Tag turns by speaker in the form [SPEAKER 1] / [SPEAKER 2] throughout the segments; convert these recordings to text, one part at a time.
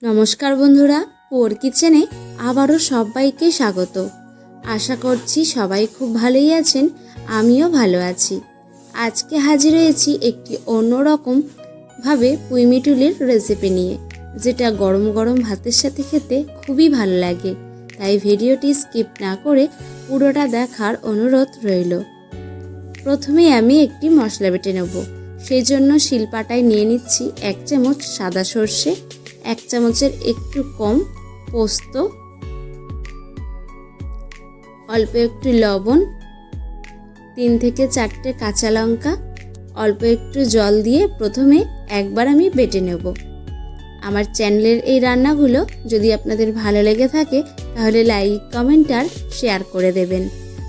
[SPEAKER 1] নমস্কার বন্ধুরা, পোর কিচেনে আবারও সবাইকে স্বাগত। আশা করছি সবাই খুব ভালোই আছেন, আমিও ভালো আছি। আজকে হাজির হয়েছি একটি অন্যরকম ভাবে পুঁইমিটুলির রেসিপি নিয়ে, যেটা গরম গরম ভাতের সাথে খেতে খুবই ভালো লাগে। তাই ভিডিওটি স্কিপ না করে পুরোটা দেখার অনুরোধ রইল। প্রথমে আমি একটি মশলা বেটে নেব। সেই জন্য শিলপাটায় নিয়ে নিচ্ছি 1 চামচ সাদা সর্ষে, 1 চামচের একটু কম পোস্ত, অল্প একটু লবণ, 3 থেকে 4টে কাঁচা লঙ্কা, অল্প একটু জল দিয়ে প্রথমে একবার আমি বেটে নেব। আমার চ্যানেলের এই রান্নাগুলো যদি আপনাদের ভালো লেগে থাকে তাহলে লাইক, কমেন্ট আর শেয়ার করে দেবেন।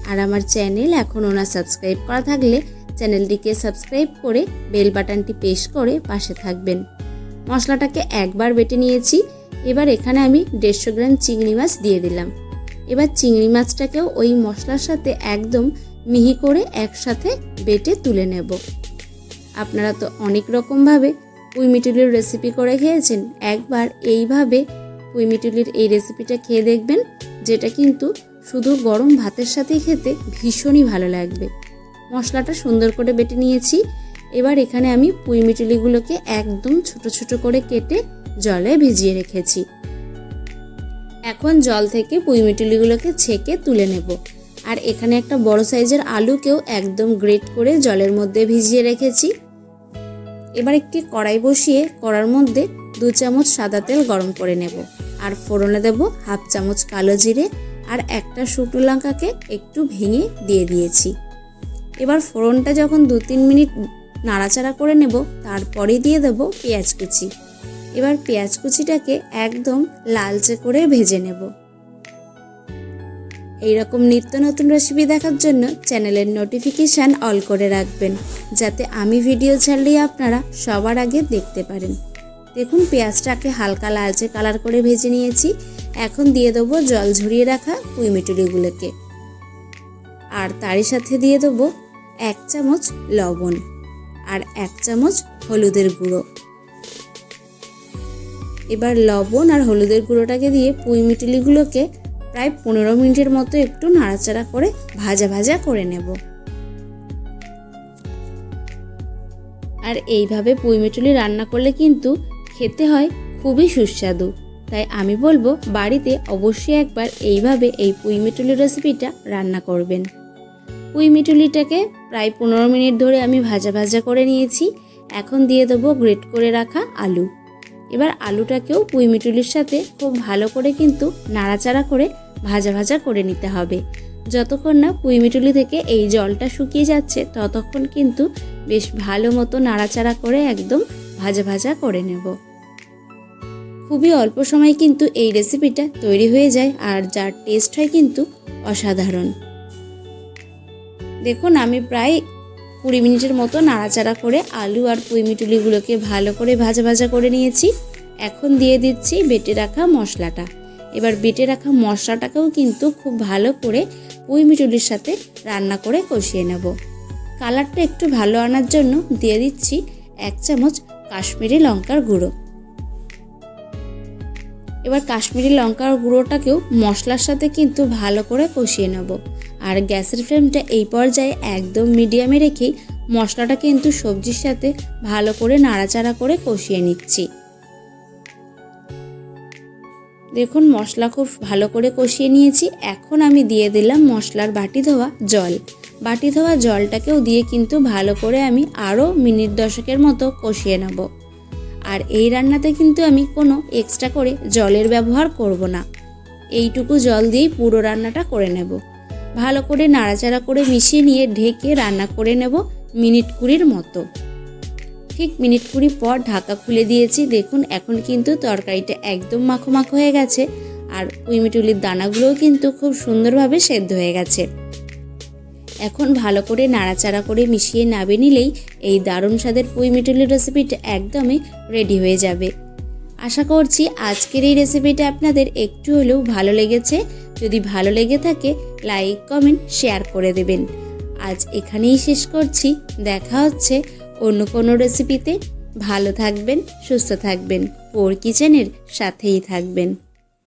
[SPEAKER 1] আর আমার চ্যানেল এখনও না সাবস্ক্রাইব করা থাকলে চ্যানেলটিকে সাবস্ক্রাইব করে বেল বাটনটি প্রেস করে পাশে থাকবেন। মশলাটাকে একবার বেটে নিয়েছি। এবার এখানে আমি 150 গ্রাম চিংড়ি মাছ দিয়ে দিলাম। এবার চিংড়ি মাছটাকেও ওই মশলার সাথে একদম মিহি করে একসাথে বেটে তুলে নেব। আপনারা তো অনেক রকমভাবে পুঁইমিটুলির রেসিপি করে খেয়েছেন, একবার এইভাবে পুঁইমিটুলির এই রেসিপিটা খেয়ে দেখবেন, যেটা কিন্তু শুধু গরম ভাতের সাথেই খেতে ভীষণই ভালো লাগবে। মশলাটা সুন্দর করে বেটে নিয়েছি। এবার এখানে আমি পুঁইমিটুলিগুলোকে একদম ছোট ছোট করে কেটে জলে ভিজিয়ে রেখেছি। এখন জল থেকে পুঁইমিটুলিগুলোকে ছেঁকে তুলে নেব। আর এখানে একটা বড় সাইজের আলুকেও একদম গ্রেট করে জলের মধ্যে ভিজিয়ে রেখেছি। এবার একটি কড়াই বসিয়ে কড়ার মধ্যে 2 চামচ সাদা তেল গরম করে নেব। আর ফোড়নে দেব 1/2 চামচ কালো জিরে আর একটা শুকনো লঙ্কাকে একটু ভেঙে দিয়ে দিয়েছি। এবার ফোড়নটা যখন 2-3 মিনিট নাড়াচাড়া করে নেব, তারপরে দিয়ে দেব পেঁয়াজ কুচি। এবার পেঁয়াজ কুচিটাকে একদম লালচে করে ভেজে নেব। এইরকম নিত্য নতুন রেসিপি দেখার জন্য চ্যানেলের নোটিফিকেশান অল করে রাখবেন, যাতে আমি ভিডিও ছাড়লেই আপনারা সবার আগে দেখতে পারেন। দেখুন, পেঁয়াজটাকে হালকা লালচে কালার করে ভেজে নিয়েছি। এখন দিয়ে দেবো জল ঝরিয়ে রাখা পুঁইমিটুলিগুলোকে, আর তারই সাথে দিয়ে দেবো 1 চামচ লবণ আর 1 চামচ হলুদের গুঁড়ো। এবার লবণ আর হলুদের গুঁড়োটাকে দিয়ে পুঁইমিটুলিগুলোকে প্রায় 15 মিনিটের মতো একটু নাড়াচাড়া করে ভাজা ভাজা করে নেব। আর এইভাবে পুঁইমিটুলি রান্না করলে কিন্তু খেতে হয় খুবই সুস্বাদু। তাই আমি বলবো বাড়িতে অবশ্যই একবার এইভাবে এই পুঁইমিটুলি রেসিপিটা রান্না করবেন। পুঁইমিটুলিটাকে প্রায় 15 মিনিট ধরে আমি ভাজা ভাজা করে নিয়েছি। এখন দিয়ে দেবো গ্রেট করে রাখা আলু। এবার আলুটাকেও পুঁইমিটুলির সাথে খুব ভালো করে কিন্তু নাড়াচাড়া করে ভাজা ভাজা করে নিতে হবে। যতক্ষণ না পুঁইমিটুলি থেকে এই জলটা শুকিয়ে যাচ্ছে, ততক্ষণ কিন্তু বেশ ভালো মতো নাড়াচাড়া করে একদম ভাজা ভাজা করে নেব। খুবই অল্প সময় কিন্তু এই রেসিপিটা তৈরি হয়ে যায়, আর যার টেস্ট হয় কিন্তু অসাধারণ। দেখুন, আমি প্রায় 20 মিনিটের মতো নাড়াচাড়া করে আলু আর পুঁইমিটুলিগুলোকে ভালো করে ভাজা ভাজা করে নিয়েছি। এখন দিয়ে দিচ্ছি বেটে রাখা মশলাটা। এবার বেটে রাখা মশলাটাকেও কিন্তু খুব ভালো করে পুঁইমিটুলির সাথে রান্না করে কষিয়ে নেব। কালারটা একটু ভালো আনার জন্য দিয়ে দিচ্ছি 1 চামচ কাশ্মীরি লঙ্কার গুঁড়ো। এবার কাশ্মীরি লঙ্কার গুঁড়োটাকেও মশলার সাথে কিন্তু ভালো করে কষিয়ে নেব। আর গ্যাসের ফ্লেমটা এই পর্যায়ে একদম মিডিয়ামে রেখেই মশলাটা কিন্তু সবজির সাথে ভালো করে নাড়াচাড়া করে কষিয়ে নিচ্ছি। দেখুন, মশলা খুব ভালো করে কষিয়ে নিয়েছি। এখন আমি দিয়ে দিলাম মশলার বাটি ধোয়া জল। বাটি ধোয়া জলটাকেও দিয়ে কিন্তু ভালো করে আমি আরও মিনিট 10 মতো কষিয়ে নেব। আর এই রান্নাতে কিন্তু আমি কোনো এক্সট্রা করে জলের ব্যবহার করব না। এইটুকু জল দিয়েই পুরো রান্নাটা করে নেব। ভালো করে নাড়াচাড়া করে মিশিয়ে নিয়ে ঢেকে রান্না করে নেব মিনিট 20 মতো। ঠিক মিনিট 20 পর ঢাকা খুলে দিয়েছি। দেখুন, এখন কিন্তু তরকারিটা একদম মাখো মাখো হয়ে গেছে, আর পুঁইমিটুলির দানাগুলোও কিন্তু খুব সুন্দরভাবে সেদ্ধ হয়ে গেছে। এখন ভালো করে নাড়াচাড়া করে মিশিয়ে নামিয়ে নিলেই এই দারুণ স্বাদের পুঁইমিটুলির রেসিপিটা একদমই রেডি হয়ে যাবে। আশা করছি আজকের এই রেসিপিটা আপনাদের একটু হলেও ভালো লেগেছে। যদি ভালো লেগে থাকে লাইক, কমেন্ট, শেয়ার করে দেবেন। আজ এখানেই শেষ করছি। দেখা হচ্ছে অন্য কোনো রেসিপিতে। ভালো থাকবেন, সুস্থ থাকবেন, পোর কিচেনের সাথেই থাকবেন।